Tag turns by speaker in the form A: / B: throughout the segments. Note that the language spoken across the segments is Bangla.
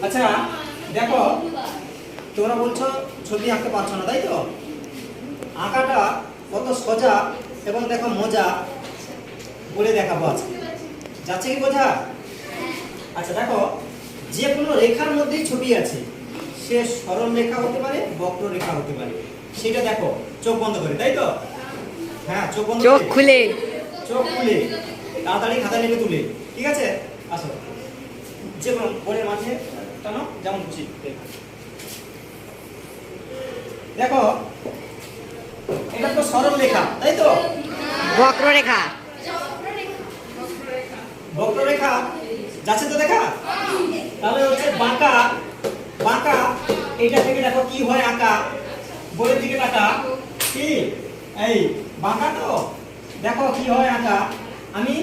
A: আচ্ছা দেখো, তোমরা বলছো ছবি আঁকতে পারছো না, তাই তো? আঁকাটা কত সোজা এবং দেখো মজা বলে দেখাবো আজকে। যাচ্ছে কি বোঝা? আচ্ছা দেখো, যে কোনো রেখার মধ্যেই ছবি আছে, সে সরল রেখা হতে পারে, বক্র রেখা হতে পারে। সেটা দেখো চোখ বন্ধ করে, তাই তো? হ্যাঁ, চোখ বন্ধ,
B: চোখ খুলে,
A: চোখ খুলে তাড়াতাড়ি খাতা নিয়ে তুলে, ঠিক আছে? আসো, যে কোনো বোর্ডের মাঝে টানো, যেমন খুশি। দেখো এটা তো সরল রেখা, তাই তো?
B: বক্ররেখা,
A: বক্ররেখা যাচ্ছে তো দেখা? তাহলে হচ্ছে বাঁকা, বাঁকা এইটা থেকে দেখো কি হয় আঁকা, বইয়ের দিকে তাকা, কি এই বাঁকা তো দেখো কি হয় আঁকা। আমি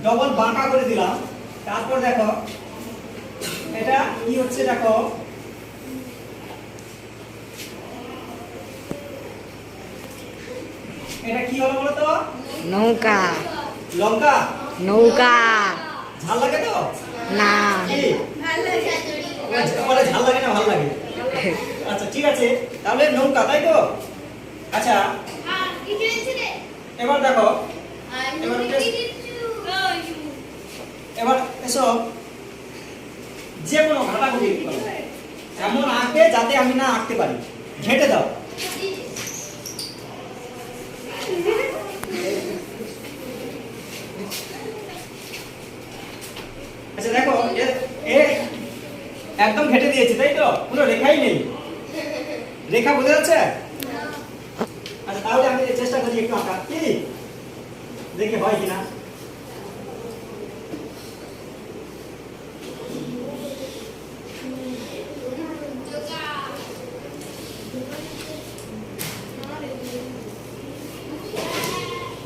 A: ডবল বাঁকা করে দিলাম, তারপর দেখো এটা কি হচ্ছে, দেখো এটা কি হলো বলো তো?
B: নৌকা,
A: লঙ্কা,
B: নৌকা।
A: ঝাল লাগে তো?
B: না,
A: কি বলে ঝাল লাগে না ভালো লাগে? আচ্ছা ঠিক আছে, তাহলে নৌকা, তাই তো? আচ্ছা এবার দেখো, এবার এসো, যে কোনো ঘাটাঘুটি এমন আঁকে যাতে আমি না আঁকতে পারি, ঘেঁটে দাও। আচ্ছা দেখো, একদম ঘেঁটে দিয়েছে, তাই তো? কোনো রেখাই নেই, রেখা বোঝা যাচ্ছে? আচ্ছা তাহলে আমি চেষ্টা করি একটু আঁকা, কি দেখে হয় কিনা।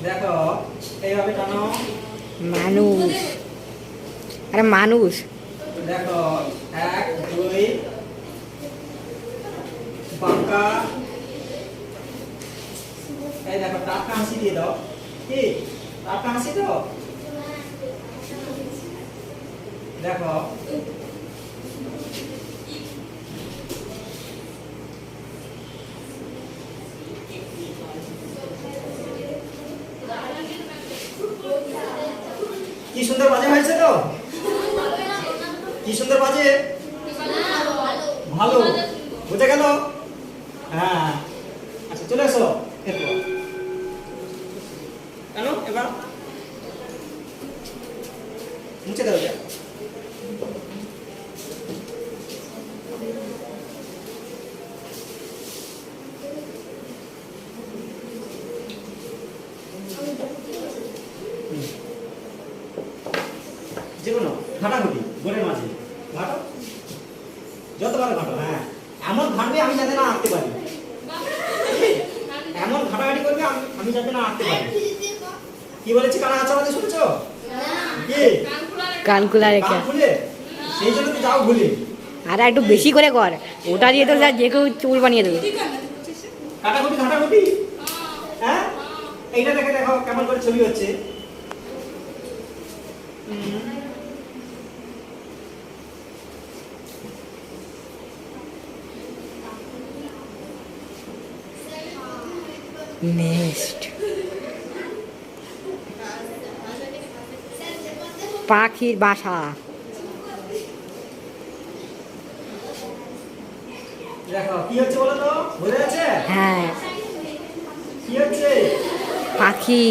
A: দেখো এইভাবে টানো,
B: মানুষ, আরে মানুষ।
A: দেখো 1 2 বাঁকা, এই দেখো টাকা হাসি দিয়ে দাও, কি টাকা হাসি তো? দেখো কি সুন্দর বাজে হয়েছে তো? কি সুন্দর বাজে, ভালো বুঝে গেল? হ্যাঁ আচ্ছা চলে এসো, এরপর কেন এবার মুছে দাও যা। যে কোনো ঘাটাঘুটি বোর্ডের মাঝে ঘাটো, যতবার ঘাটো। হ্যাঁ এমন ঘাটবে আমি যাতে না আঁকতে পারি, এমন ঘাটাঘাটি করবে আমি যাতে না আঁকতে পারি। কি বলেছি কানা আছে আমাদের, শুনছো? কি
B: কানকুলা রেখা,
A: সেই জন্য তো যাও ভুলে।
B: আর একটু বেশি করে কর, ওটা দিয়ে তো যা যে কেউ চুল বানিয়ে দেবে।
A: কাটাকুটি ঘাটাকুটি, হ্যাঁ এইটা দেখে দেখো কেমন করে ছবি হচ্ছে।
B: নেক্সট পাখির বাসা,
A: দেখো কি হচ্ছে বলো তো, বোঝা যাচ্ছে?
B: হ্যাঁ
A: কি হচ্ছে?
B: পাখি।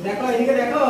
A: দেখো এদিকে দেখো,